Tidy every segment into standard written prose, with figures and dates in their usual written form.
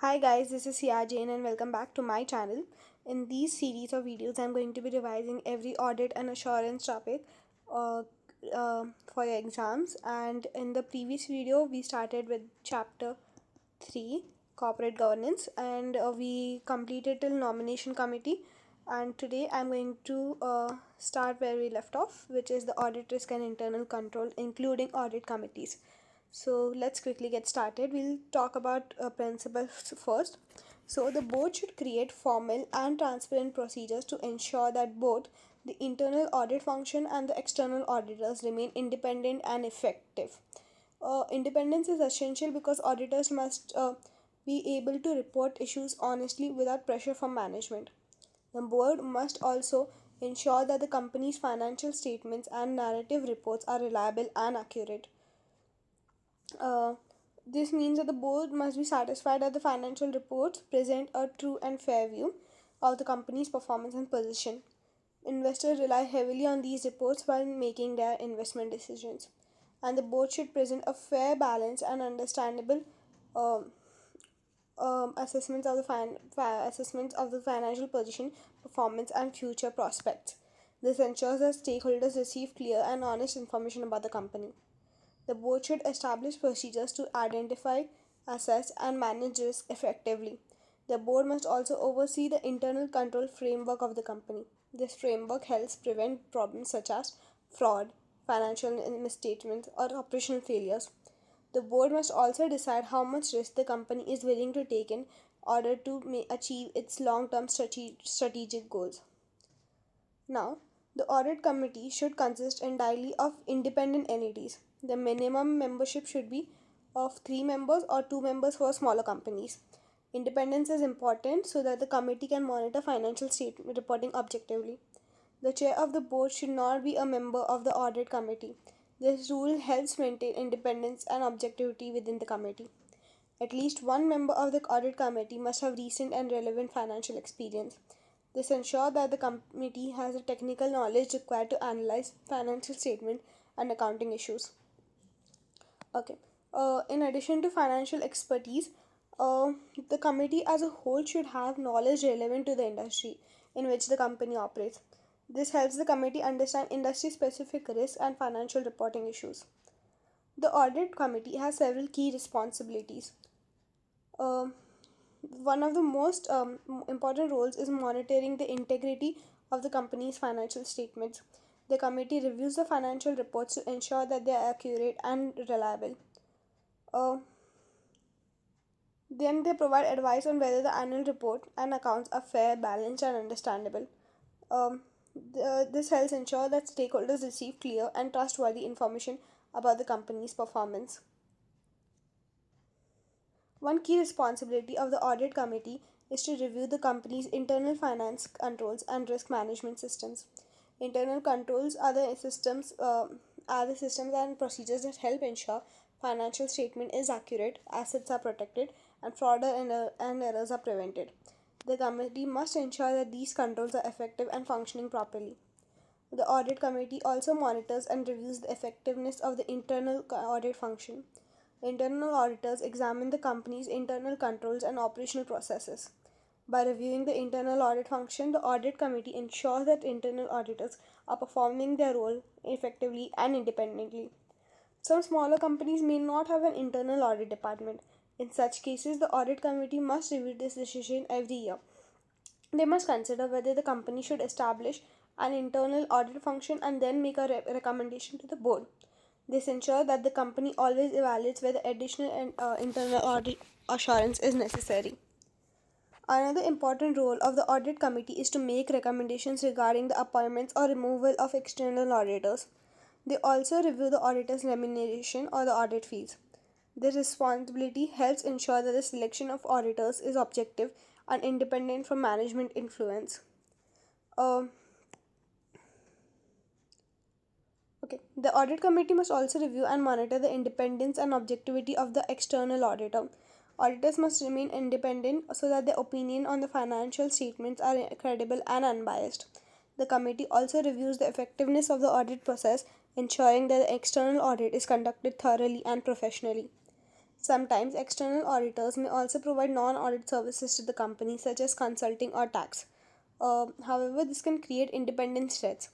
Hi guys, this is Sia Jane and welcome back to my channel. In these series of videos, I'm going to be revising every audit and assurance topic uh, for your exams. And in the previous video, we started with chapter 3, corporate governance, and we completed till nomination committee. And today I'm going to start where we left off, which is the audit risk and internal control, including audit committees. So let's quickly get started. We'll talk about principles first. So the board should create formal and transparent procedures to ensure that both the internal audit function and the external auditors remain independent and effective. Independence is essential because auditors must be able to report issues honestly without pressure from management. The board must also ensure that the company's financial statements and narrative reports are reliable and accurate. Uh, this means that the board must be satisfied that the financial reports present a true and fair view of the company's performance and position. Investors rely heavily on these reports while making their investment decisions, and the board should present a fair, balanced, and understandable um, assessments of the financial position, performance, and future prospects. This ensures that stakeholders receive clear and honest information about the company. The board should establish procedures to identify, assess, and manage risk effectively. The board must also oversee the internal control framework of the company. This framework helps prevent problems such as fraud, financial misstatements, or operational failures. The board must also decide how much risk the company is willing to take in order to achieve its long term strategic goals. Now, the audit committee should consist entirely of independent entities. The minimum membership should be of 3 members or 2 members for smaller companies. Independence is important so that the committee can monitor financial statement reporting objectively. The chair of the board should not be a member of the audit committee. This rule helps maintain independence and objectivity within the committee. At least one member of the audit committee must have recent and relevant financial experience. This ensures that the committee has the technical knowledge required to analyze financial statement and accounting issues. Okay. In addition to financial expertise, uh, the committee as a whole should have knowledge relevant to the industry in which the company operates. This helps the committee understand industry specific risks and financial reporting issues. The audit committee has several key responsibilities. Um One of the most important roles is monitoring the integrity of the company's financial statements. The committee reviews the financial reports to ensure that they are accurate and reliable. Uh, then they provide advice on whether the annual report and accounts are fair, balanced, and understandable. Um, this helps ensure that stakeholders receive clear and trustworthy information about the company's performance. One key responsibility of the audit committee is to review the company's internal finance controls and risk management systems. Internal controls are the systems and procedures that help ensure financial statement is accurate, assets are protected, and fraud and errors are prevented. The committee must ensure that these controls are effective and functioning properly. The audit committee also monitors and reviews the effectiveness of the internal audit function. Internal auditors examine the company's internal controls and operational processes. By reviewing the internal audit function, the audit committee ensures that internal auditors are performing their role effectively and independently. Some smaller companies may not have an internal audit department. In such cases, the audit committee must review this decision every year. They must consider whether the company should establish an internal audit function and then make a recommendation to the board. This ensures that the company always evaluates whether additional internal audit assurance is necessary. Another important role of the audit committee is to make recommendations regarding the appointments or removal of external auditors. They also review the auditor's remuneration or the audit fees. This responsibility helps ensure that the selection of auditors is objective and independent from management influence. Uh, okay. The audit committee must also review and monitor the independence and objectivity of the external auditor. Auditors must remain independent so that their opinion on the financial statements are credible and unbiased. The committee also reviews the effectiveness of the audit process, ensuring that the external audit is conducted thoroughly and professionally. Sometimes external auditors may also provide non audit services to the company, such as consulting or tax. However, this can create independence threats.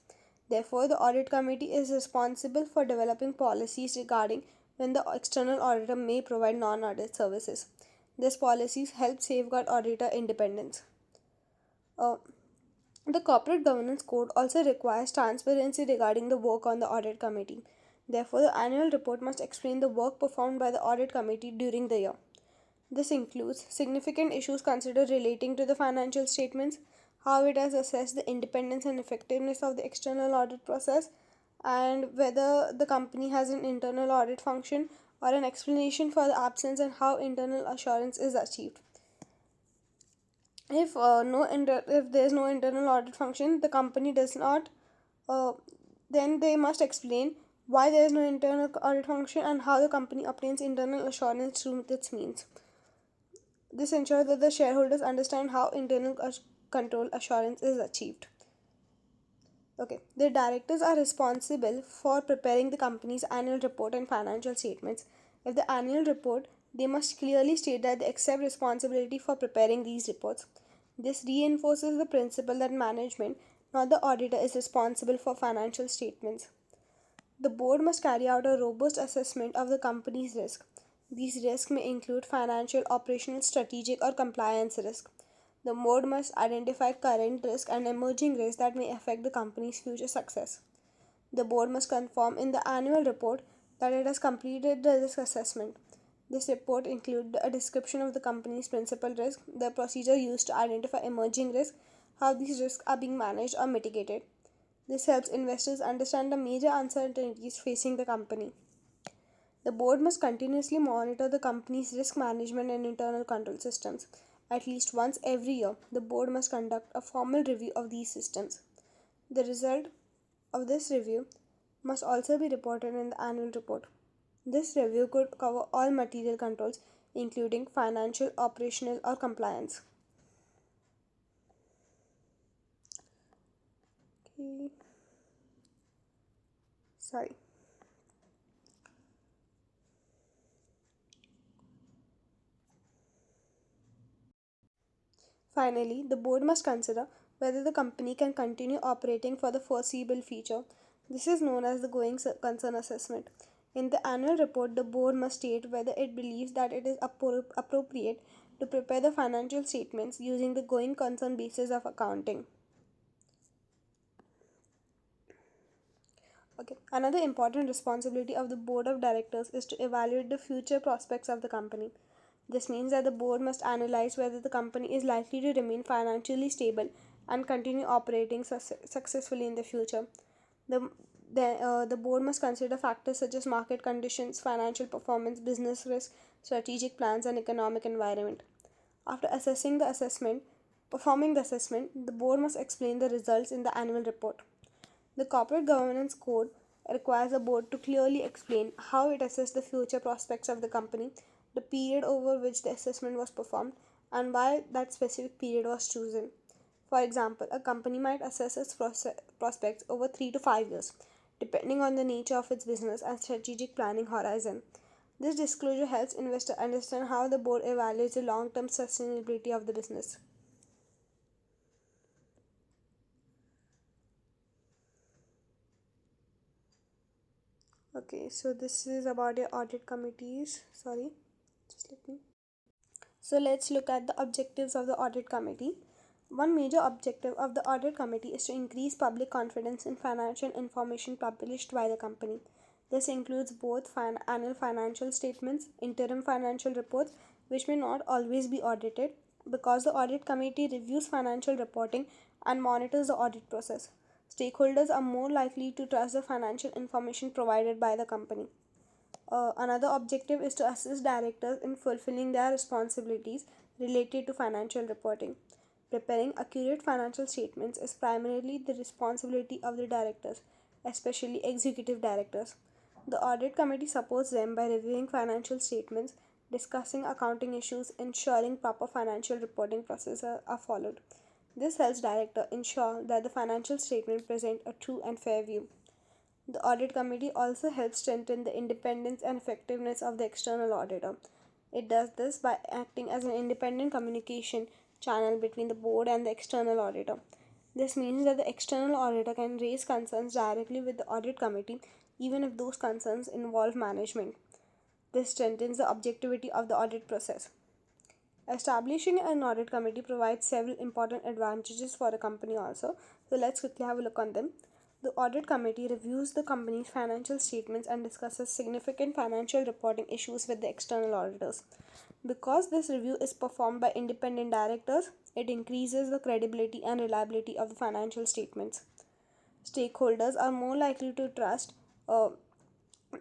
Therefore, the audit committee is responsible for developing policies regarding when the external auditor may provide non audit services. These policies help safeguard auditor independence. Uh, the Corporate Governance Code also requires transparency regarding the work on the audit committee. Therefore, the annual report must explain the work performed by the audit committee during the year. This includes significant issues considered relating to the financial statements, how it has assessed the independence and effectiveness of the external audit process, and whether the company has an internal audit function or an explanation for the absence and how internal assurance is achieved. If there is no internal audit function, the company does not. Uh, then they must explain why there is no internal audit function and how the company obtains internal assurance through its means. This ensures that the shareholders understand how internal control assurance is achieved. Okay, the directors are responsible for preparing the company's annual report and financial statements. If the annual report, they must clearly state that they accept responsibility for preparing these reports. This reinforces the principle that management, not the auditor, is responsible for financial statements. The board must carry out a robust assessment of the company's risk. These risks may include financial, operational, strategic, or compliance risk. The board must identify current risk and emerging risks that may affect the company's future success. The board must confirm in the annual report that it has completed the risk assessment. This report includes a description of the company's principal risk, the procedure used to identify emerging risks, how these risks are being managed or mitigated. This helps investors understand the major uncertainties facing the company. The board must continuously monitor the company's risk management and internal control systems. At least once every year, the board must conduct a formal review of these systems. The result of this review must also be reported in the annual report. This review could cover all material controls, including financial, operational, or compliance. Okay. Sorry. Finally, the board must consider whether the company can continue operating for the foreseeable future. This is known as the going concern assessment. In the annual report, the board must state whether it believes that it is appropriate to prepare the financial statements using the going concern basis of accounting. Okay. Another important responsibility of the board of directors is to evaluate the future prospects of the company. This means that the board must analyze whether the company is likely to remain financially stable and continue operating successfully in the future. The, the board must consider factors such as market conditions, financial performance, business risk, strategic plans, and economic environment. After performing the assessment, the board must explain the results in the annual report. The Corporate Governance Code requires the board to clearly explain how it assessed the future prospects of the company, the period over which the assessment was performed, and why that specific period was chosen. For example, a company might assess its prospects over 3 to 5 years, depending on the nature of its business and strategic planning horizon. This disclosure helps investors understand how the board evaluates the long term sustainability of the business. Okay, so this is about your audit committees. Sorry, just let me. So let's look at the objectives of the audit committee. One major objective of the audit committee is to increase public confidence in financial information published by the company. This includes both annual financial statements, interim financial reports, which may not always be audited, because the audit committee reviews financial reporting and monitors the audit process. Stakeholders are more likely to trust the financial information provided by the company. Another objective is to assist directors in fulfilling their responsibilities related to financial reporting. Preparing accurate financial statements is primarily the responsibility of the directors, especially executive directors. The audit committee supports them by reviewing financial statements, discussing accounting issues, ensuring proper financial reporting processes are followed. This helps director ensure that the financial statement present a true and fair view. The audit committee also helps strengthen the independence and effectiveness of the external auditor. It does this by acting as an independent communication channel between the board and the external auditor. This means that the external auditor can raise concerns directly with the audit committee even if those concerns involve management. This strengthens the objectivity of the audit process. Establishing an audit committee provides several important advantages for a company also. So let's quickly have a look on them. The audit committee reviews the company's financial statements and discusses significant financial reporting issues with the external auditors. Because this review is performed by independent directors, it increases the credibility and reliability of the financial statements. Stakeholders are more likely to trust uh,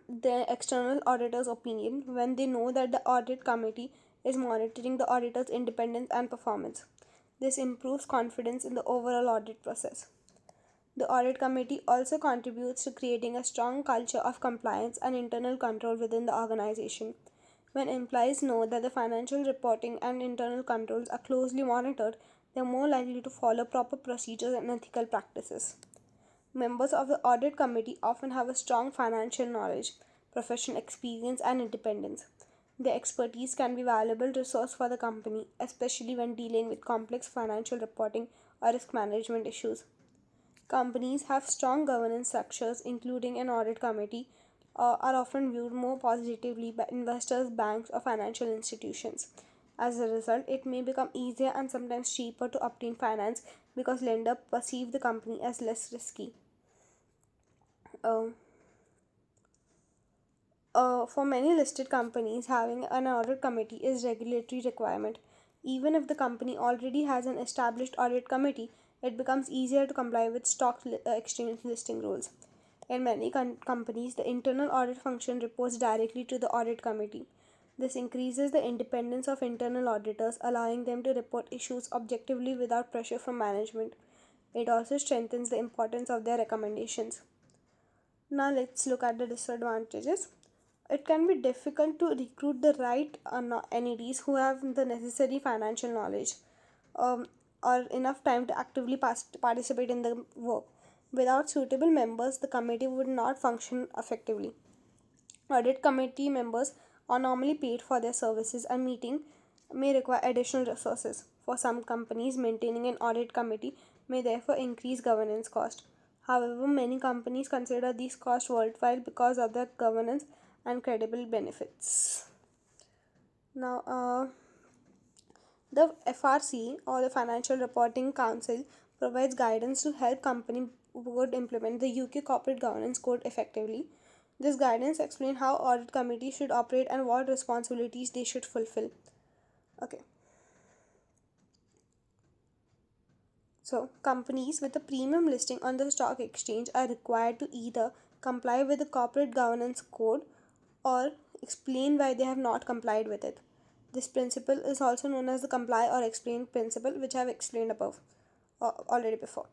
the external auditor's opinion when they know that the audit committee is monitoring the auditor's independence and performance. This improves confidence in the overall audit process. The audit committee also contributes to creating a strong culture of compliance and internal control within the organization. When employees know that the financial reporting and internal controls are closely monitored, they are more likely to follow proper procedures and ethical practices. Members of the audit committee often have a strong financial knowledge, professional experience, and independence. Their expertise can be a valuable resource for the company, especially when dealing with complex financial reporting or risk management issues. Companies have strong governance structures, including an audit committee, are often viewed more positively by investors, banks, or financial institutions. As a result, it may become easier and sometimes cheaper to obtain finance because lenders perceive the company as less risky. Uh, for many listed companies, having an audit committee is regulatory requirement. Even if the company already has an established audit committee, it becomes easier to comply with exchange listing rules. In many companies, the internal audit function reports directly to the audit committee. This increases the independence of internal auditors, allowing them to report issues objectively without pressure from management. It also strengthens the importance of their recommendations. Now let's look at the disadvantages. It can be difficult to recruit the right NEDs who have the necessary financial knowledge um, or enough time to actively participate in the work. Without suitable members, the committee would not function effectively. Audit committee members are normally paid for their services and meeting may require additional resources. For some companies, maintaining an audit committee may therefore increase governance cost. However, many companies consider these costs worthwhile because of their governance and credible benefits. Now, the FRC or the Financial Reporting Council provides guidance to help company board implement the UK Corporate Governance Code effectively. This guidance explains how audit committees should operate and what responsibilities they should fulfill. Okay. So, companies with a premium listing on the stock exchange are required to either comply with the corporate governance code or explain why they have not complied with it. This principle is also known as the comply or explain principle, which I have explained above already before.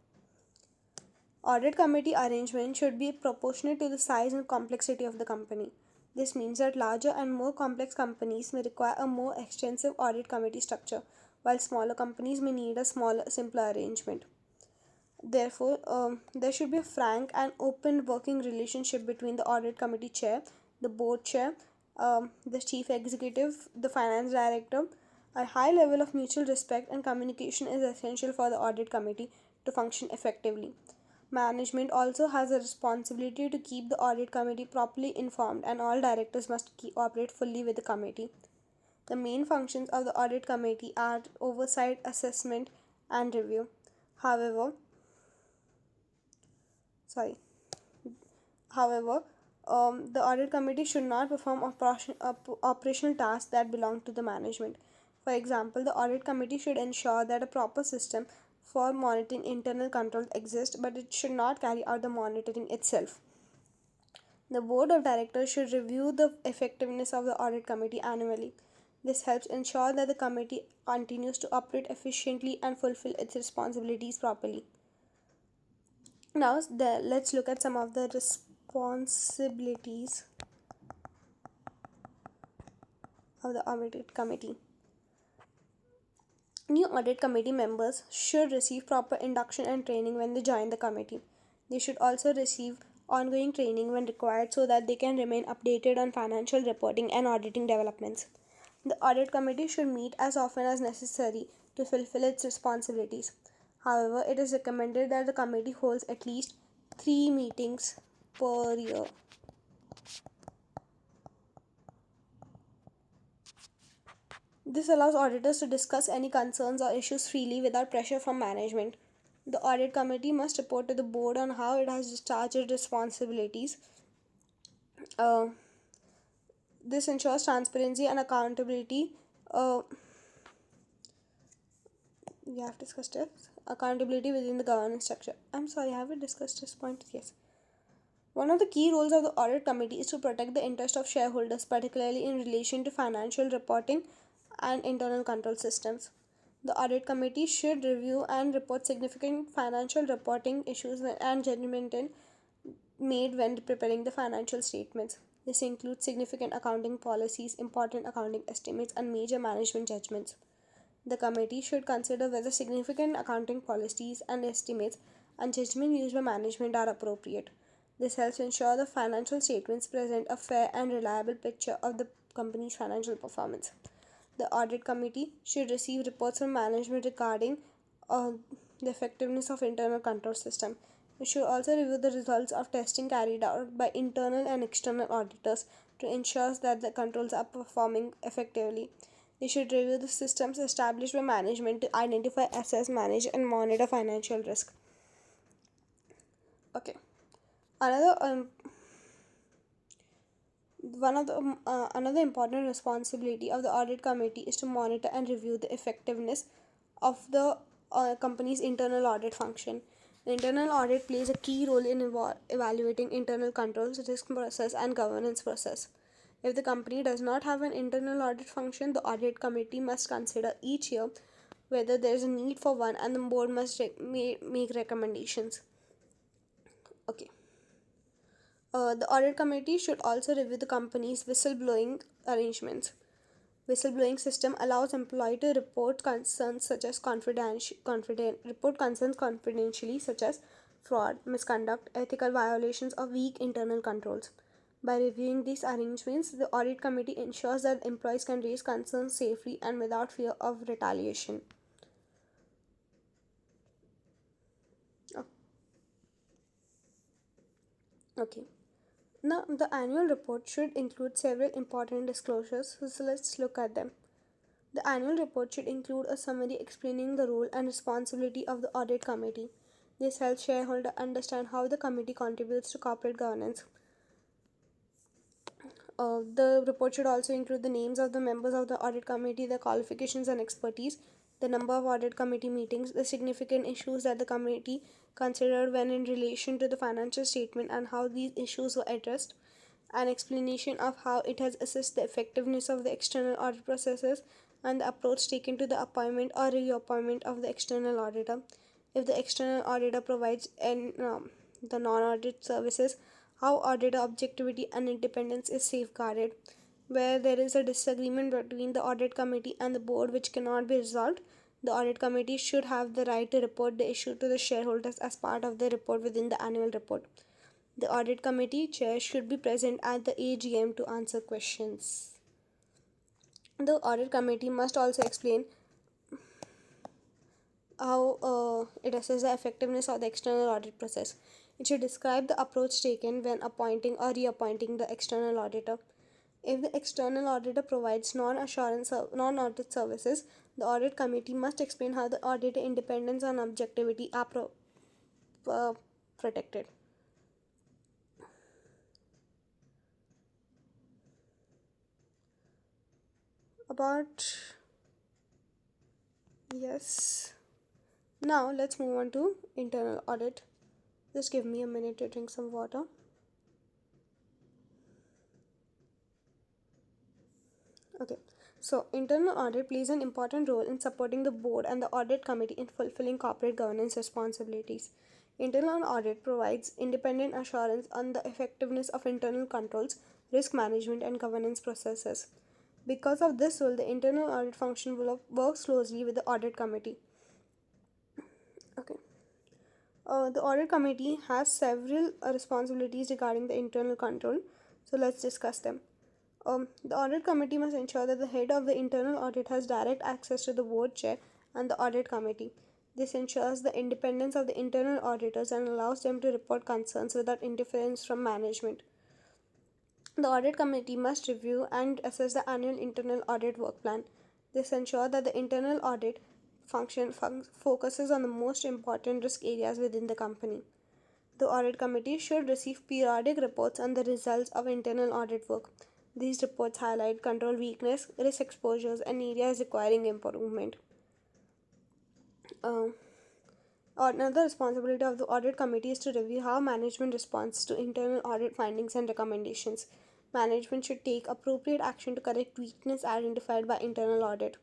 Audit committee arrangement should be proportionate to the size and complexity of the company. This means that larger and more complex companies may require a more extensive audit committee structure, while smaller companies may need a smaller, simpler arrangement. Therefore, there should be a frank and open working relationship between the audit committee chair, the board chair, the chief executive, the finance director. A high level of mutual respect and communication is essential for the audit committee to function effectively. Management also has a responsibility to keep the audit committee properly informed, and all directors must cooperate fully with the committee. The main functions of the audit committee are oversight, assessment, and review. However, sorry. However, the audit committee should not perform operational tasks that belong to the management. For example, the audit committee should ensure that a proper system for monitoring internal controls exists, but it should not carry out the monitoring itself. The board of directors should review the effectiveness of the audit committee annually. This helps ensure that the committee continues to operate efficiently and fulfill its responsibilities properly. Now, let's look at some of the responsibilities of the audit committee. New audit committee members should receive proper induction and training when they join the committee. They should also receive ongoing training when required so that they can remain updated on financial reporting and auditing developments. The audit committee should meet as often as necessary to fulfill its responsibilities. However, it is recommended that the committee holds at least 3 meetings per year. This allows auditors to discuss any concerns or issues freely without pressure from management. The audit committee must report to the board on how it has discharged its responsibilities. Uh, this ensures transparency and accountability. We have discussed it. Accountability within the governance structure. I'm sorry, have we discussed this point? Yes. One of the key roles of the audit committee is to protect the interest of shareholders, particularly in relation to financial reporting and internal control systems. The audit committee should review and report significant financial reporting issues and judgment made when preparing the financial statements. This includes significant accounting policies, important accounting estimates, and major management judgments. The committee should consider whether significant accounting policies and estimates and judgment used by management are appropriate. This helps ensure the financial statements present a fair and reliable picture of the company's financial performance. The audit committee should receive reports from management regarding uh, the effectiveness of internal control system. It should also review the results of testing carried out by internal and external auditors to ensure that the controls are performing effectively. They should review the systems established by management to identify, assess, manage, and monitor financial risk. Okay. Another one of the Another important responsibility of the audit committee is to monitor and review the effectiveness of the company's internal audit function. The internal audit plays a key role in evaluating internal controls, risk process, and governance process. If the company does not have an internal audit function, the audit committee must consider each year whether there is a need for one, and the board must make recommendations. Okay. The audit committee should also review the company's whistleblowing arrangements. Whistleblowing system allows employee to report concerns such as report concerns confidentially, such as fraud, misconduct, ethical violations, or weak internal controls. By reviewing these arrangements, the audit committee ensures that employees can raise concerns safely and without fear of retaliation. Oh, okay. Now, the annual report should include several important disclosures, so let's look at them. The annual report should include a summary explaining the role and responsibility of the audit committee. This helps shareholders understand how the committee contributes to corporate governance. The report should also include the names of the members of the audit committee, their qualifications and expertise, the number of audit committee meetings, the significant issues that the committee considered when in relation to the financial statement, and how these issues were addressed, an explanation of how it has assessed the effectiveness of the external audit processes, and the approach taken to the appointment or reappointment of the external auditor. If the external auditor provides the non-audit services, how auditor objectivity and independence is safeguarded. Where there is a disagreement between the audit committee and the board which cannot be resolved, the audit committee should have the right to report the issue to the shareholders as part of the report within the annual report. The audit committee chair should be present at the AGM to answer questions. The audit committee must also explain how it assesses the effectiveness of the external audit process. It should describe the approach taken when appointing or reappointing the external auditor. If the external auditor provides non-audit services, the audit committee must explain how the auditor independence and objectivity are protected. About yes. Now let's move on to internal audit. Just give me a minute to drink some water. Okay, so internal audit plays an important role in supporting the board and the audit committee in fulfilling corporate governance responsibilities. Internal audit provides independent assurance on the effectiveness of internal controls, risk management, and governance processes. Because of this role, the internal audit function works closely with the audit committee. Okay. The audit committee has several responsibilities regarding the internal control, so let's discuss them. The audit committee must ensure that the head of the internal audit has direct access to the board chair and the audit committee. This ensures the independence of the internal auditors and allows them to report concerns without interference from management. The audit committee must review and assess the annual internal audit work plan. This ensures that the internal audit focuses on the most important risk areas within the company. The audit committee should receive periodic reports on the results of internal audit work. These reports highlight control weakness, risk exposures, and areas requiring improvement. Uh, Another responsibility of the audit committee is to review how management responds to internal audit findings and recommendations. Management should take appropriate action to correct weakness identified by internal audit.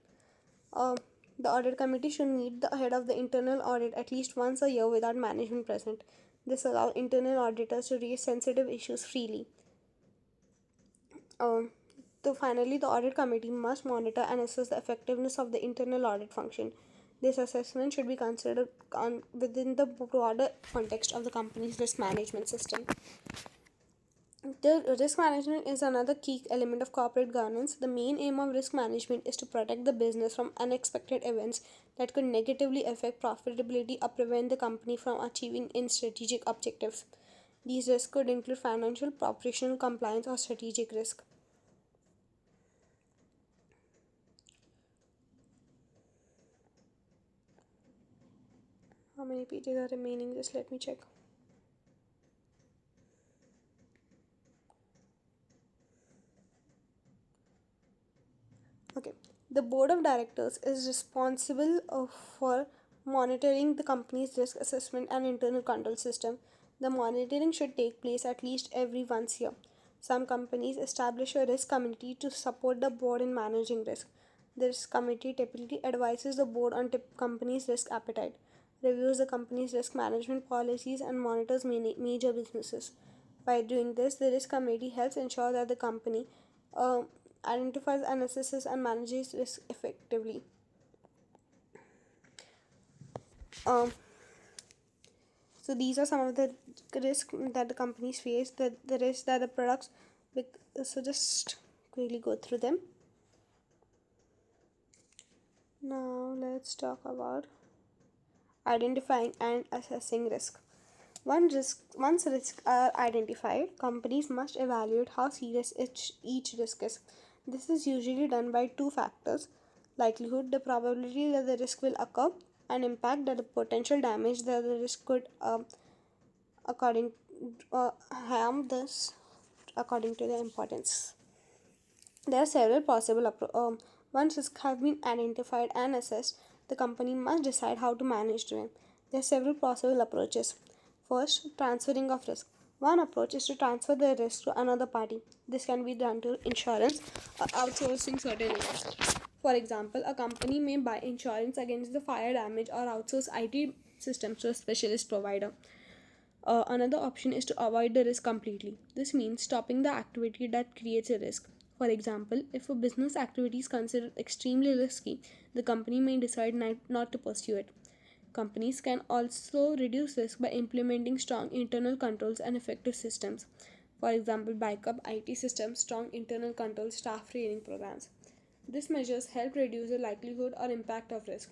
Uh, the audit committee should meet the head of the internal audit at least once a year without management present. This allows internal auditors to raise sensitive issues freely. Um, Finally, the audit committee must monitor and assess the effectiveness of the internal audit function. This assessment should be considered within the broader context of the company's risk management system. The risk management is another key element of corporate governance. The main aim of risk management is to protect the business from unexpected events that could negatively affect profitability or prevent the company from achieving its strategic objectives. These risks could include financial, operational compliance, or strategic risk. How many pages are remaining? Just let me check. Okay. The board of directors is responsible for monitoring the company's risk assessment and internal control system. The monitoring should take place at least every once a year. Some companies establish a risk committee to support the board in managing risk. This committee typically advises the board on company's risk appetite, reviews the company's risk management policies, and monitors major businesses. By doing this, the risk committee helps ensure that the company uh, identifies and assesses and manages risk effectively. Um, so these are some of the risks that the companies face. The risks that the products. So just quickly go through them. Now let's talk about identifying and assessing risk. Once risks are identified, companies must evaluate how serious each risk is. This is usually done by two factors: likelihood, the probability that the risk will occur, and impact, that the potential damage that the risk could according harm this according to the importance. There are several possible once risks have been identified and assessed, the company must decide how to manage them. There are several possible approaches. First, transferring of risk. One approach is to transfer the risk to another party. This can be done to insurance or outsourcing certain risks. For example, a company may buy insurance against the fire damage or outsource IT systems to a specialist provider. Another option is to avoid the risk completely. This means stopping the activity that creates a risk. For example, if a business activity is considered extremely risky, the company may decide not to pursue it. Companies can also reduce risk by implementing strong internal controls and effective systems. For example, backup IT systems, strong internal controls, staff training programs. These measures help reduce the likelihood or impact of risk.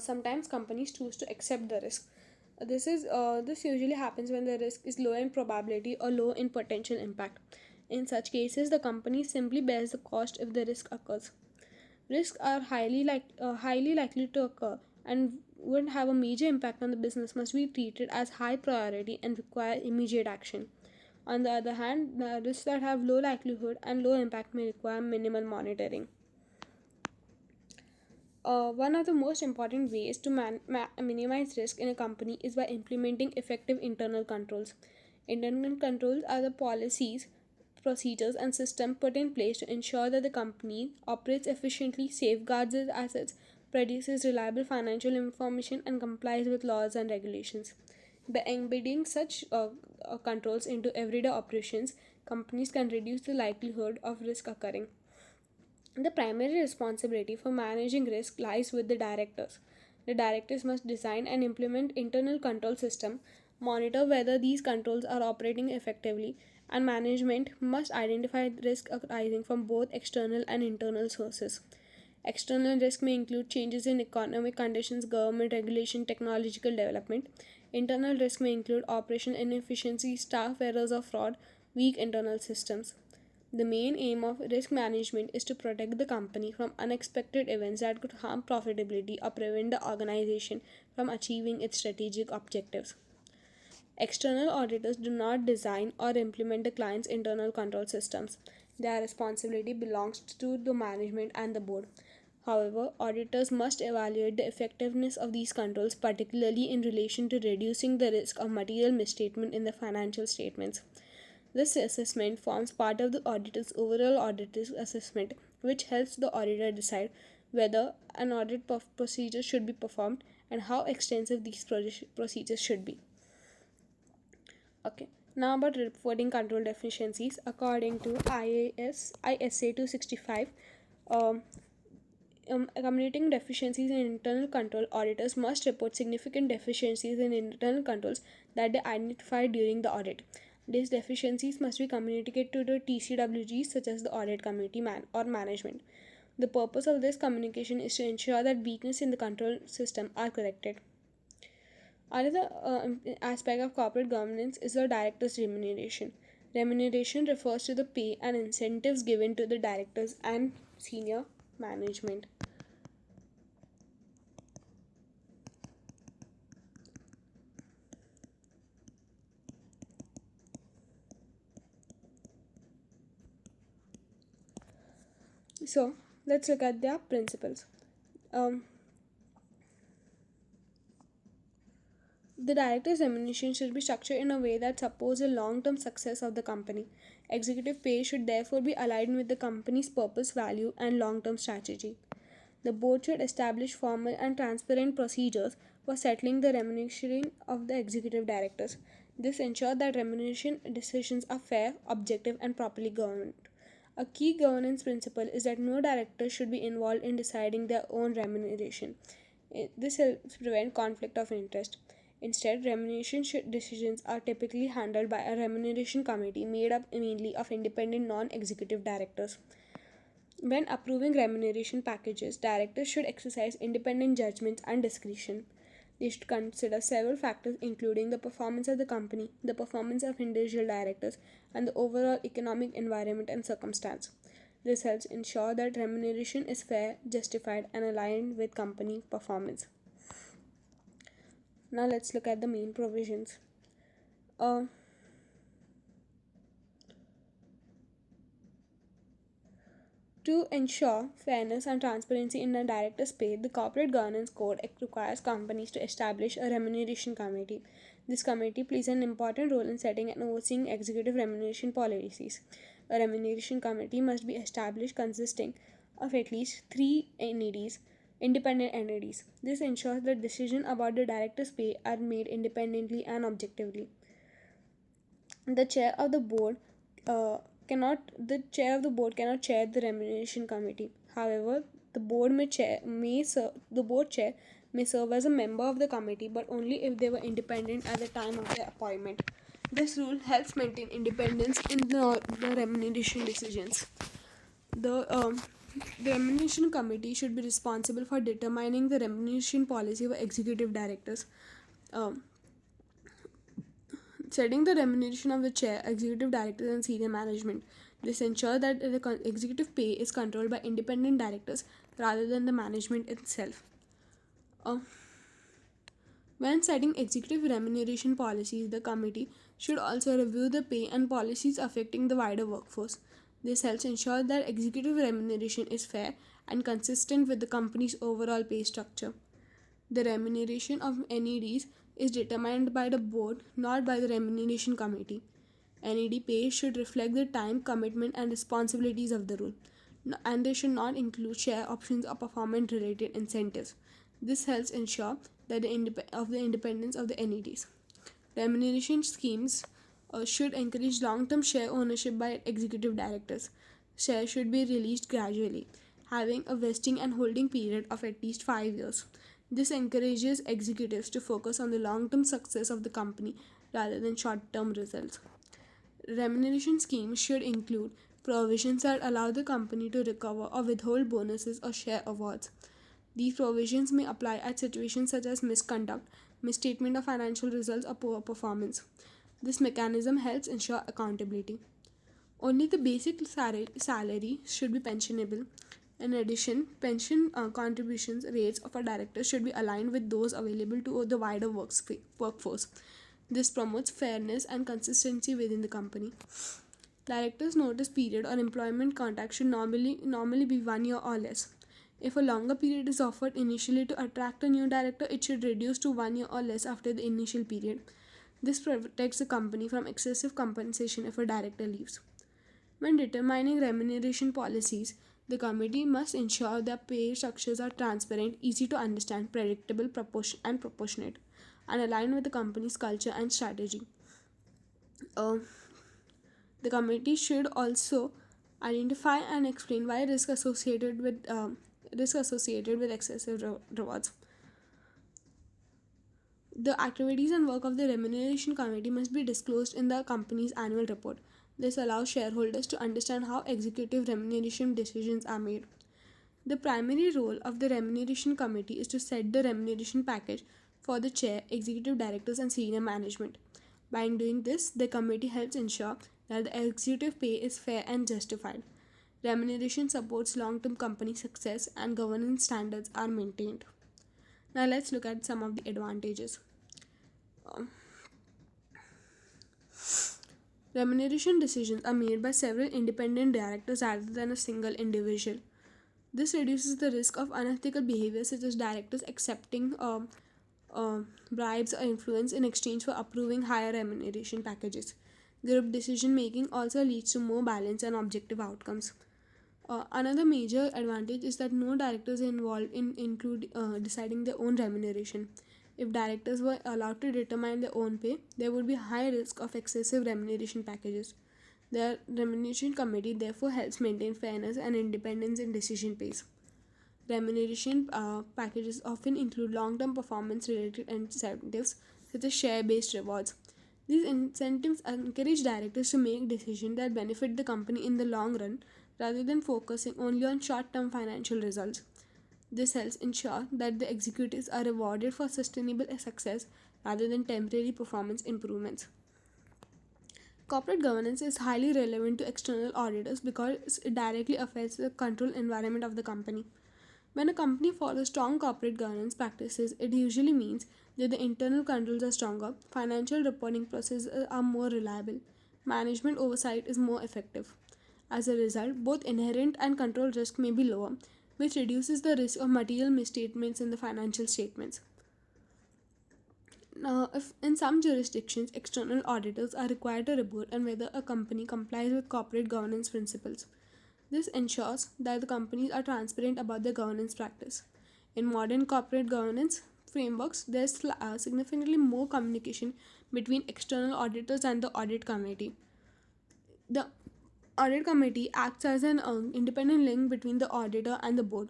Sometimes companies choose to accept the risk. This usually happens when the risk is low in probability or low in potential impact. In such cases, the company simply bears the cost if the risk occurs. Risks are highly likely to occur and would have a major impact on the business must be treated as high priority and require immediate action. On the other hand, the risks that have low likelihood and low impact may require minimal monitoring. One of the most important ways to minimize risk in a company is by implementing effective internal controls. Internal controls are the policies, procedures, and systems put in place to ensure that the company operates efficiently, safeguards its assets, produces reliable financial information, and complies with laws and regulations. By embedding such controls into everyday operations, companies can reduce the likelihood of risk occurring. The primary responsibility for managing risk lies with the directors. The directors must design and implement internal control system, monitor whether these controls are operating effectively, and management must identify risk arising from both external and internal sources. External risk may include changes in economic conditions, government regulation, technological development. Internal risk may include operational inefficiency, staff errors or fraud, weak internal systems. The main aim of risk management is to protect the company from unexpected events that could harm profitability or prevent the organization from achieving its strategic objectives. External auditors do not design or implement the client's internal control systems. Their responsibility belongs to the management and the board. However, auditors must evaluate the effectiveness of these controls, particularly in relation to reducing the risk of material misstatement in the financial statements. This assessment forms part of the auditor's overall auditor's assessment, which helps the auditor decide whether an procedure should be performed and how extensive these procedures should be. Okay. Now about reporting control deficiencies. According to ISA 265, um, accommodating deficiencies in internal control, auditors must report significant deficiencies in internal controls that they identify during the audit. These deficiencies must be communicated to the TCWGs, such as the audit committee or management. The purpose of this communication is to ensure that weaknesses in the control system are corrected. Another aspect of corporate governance is the director's remuneration. Remuneration refers to the pay and incentives given to the directors and senior management. So, let's look at their principles. Um, The director's remuneration should be structured in a way that supports the long term success of the company. Executive pay should therefore be aligned with the company's purpose, value, and long term strategy. The board should establish formal and transparent procedures for settling the remuneration of the executive directors. This ensures that remuneration decisions are fair, objective, and properly governed. A key governance principle is that no director should be involved in deciding their own remuneration. This helps prevent conflict of interest. Instead, remuneration decisions are typically handled by a remuneration committee made up mainly of independent non executive directors. When approving remuneration packages, directors should exercise independent judgment and discretion. They should consider several factors, including the performance of the company, the performance of individual directors, and the overall economic environment and circumstance. This helps ensure that remuneration is fair, justified, and aligned with company performance. Now let's look at the main provisions. Uh, To ensure fairness and transparency in a director's pay, the Corporate Governance Code requires companies to establish a remuneration committee. This committee plays an important role in setting and overseeing executive remuneration policies. A remuneration committee must be established consisting of at least three NEDs, independent entities. This ensures that decisions about the director's pay are made independently and objectively. The chair of the board uh, cannot chair the remuneration committee. However, the board chair may serve as a member of the committee, but only if they were independent at the time of their appointment. This rule helps maintain independence in the remuneration decisions. The um, the remuneration committee should be responsible for determining the remuneration policy of executive directors. um, Setting the remuneration of the chair, executive directors, and senior management. This ensures that the executive pay is controlled by independent directors rather than the management itself. Uh, when setting executive remuneration policies, the committee should also review the pay and policies affecting the wider workforce. This helps ensure that executive remuneration is fair and consistent with the company's overall pay structure. The remuneration of NEDs is determined by the board, not by the remuneration committee. NED pay should reflect the time, commitment, and responsibilities of the role, and they should not include share options or performance related incentives. This helps ensure that the independence of the NEDs. Remuneration schemes should encourage long term share ownership by executive directors. Shares should be released gradually, having a vesting and holding period of at least 5 years. This encourages executives to focus on the long term success of the company rather than short term results. Remuneration schemes should include provisions that allow the company to recover or withhold bonuses or share awards. These provisions may apply at situations such as misconduct, misstatement of financial results, or poor performance. This mechanism helps ensure accountability. Only the basic salary should be pensionable. In addition, pension contributions rates of a director should be aligned with those available to the wider workforce. This promotes fairness and consistency within the company. Director's notice period or employment contract should normally be 1 year or less. If a longer period is offered initially to attract a new director, it should reduce to 1 year or less after the initial period. This protects the company from excessive compensation if a director leaves. When determining remuneration policies, the committee must ensure that pay structures are transparent, easy to understand, predictable, proportionate, and aligned with the company's culture and strategy. Uh, the committee should also identify and explain why risk associated with excessive rewards. The activities and work of the remuneration committee must be disclosed in the company's annual report. This allows shareholders to understand how executive remuneration decisions are made. The primary role of the remuneration committee is to set the remuneration package for the chair, executive directors, and senior management. By doing this, the committee helps ensure that the executive pay is fair and justified. Remuneration supports long term company success and governance standards are maintained. Now, let's look at some of the advantages. Um, Remuneration decisions are made by several independent directors rather than a single individual. This reduces the risk of unethical behavior, such as directors accepting bribes or influence in exchange for approving higher remuneration packages. Group decision making also leads to more balanced and objective outcomes. Another major advantage is that no directors are involved in deciding their own remuneration. If directors were allowed to determine their own pay, there would be high risk of excessive remuneration packages. The remuneration committee therefore helps maintain fairness and independence in decision pays. Remuneration packages often include long-term performance-related incentives such as share-based rewards. These incentives encourage directors to make decisions that benefit the company in the long run rather than focusing only on short-term financial results. This helps ensure that the executives are rewarded for sustainable success rather than temporary performance improvements. Corporate governance is highly relevant to external auditors because it directly affects the control environment of the company. When a company follows strong corporate governance practices, it usually means that the internal controls are stronger, financial reporting processes are more reliable, management oversight is more effective. As a result, both inherent and control risk may be lower, which reduces the risk of material misstatements in the financial statements. Now, if in some jurisdictions, external auditors are required to report on whether a company complies with corporate governance principles. This ensures that the companies are transparent about their governance practice. In modern corporate governance frameworks, there's significantly more communication between external auditors and the audit committee. The audit committee acts as an independent link between the auditor and the board.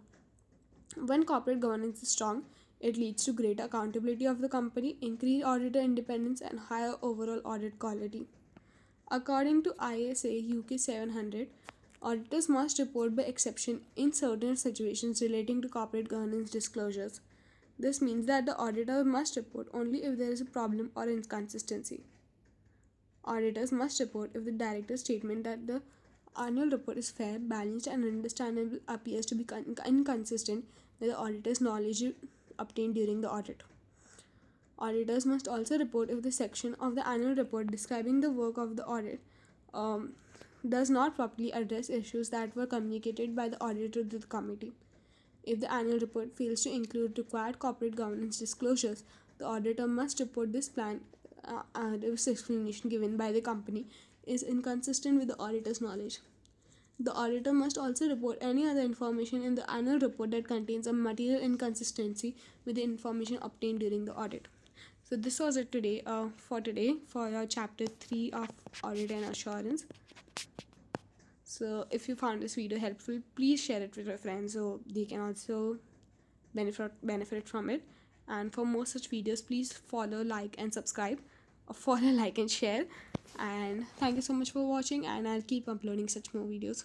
When corporate governance is strong, it leads to greater accountability of the company, increased auditor independence, and higher overall audit quality. According to ISA UK 700, auditors must report by exception in certain situations relating to corporate governance disclosures. This means that the auditor must report only if there is a problem or inconsistency. Auditors must report if the director's statement that the annual report is fair, balanced, and understandable appears to be inconsistent with the auditor's knowledge obtained during the audit. Auditors must also report if the section of the annual report describing the work of the audit does not properly address issues that were communicated by the auditor to the committee. If the annual report fails to include required corporate governance disclosures, the auditor must report this plan. This explanation given by the company is inconsistent with the auditor's knowledge. The auditor must also report any other information in the annual report that contains a material inconsistency with the information obtained during the audit. So this was it today for your chapter 3 of audit and assurance. So if you found this video helpful, please share it with your friends so they can also benefit from it. And for more such videos, please follow, like, and subscribe. follow, like, and share. And thank you so much for watching, and I'll keep uploading such more videos.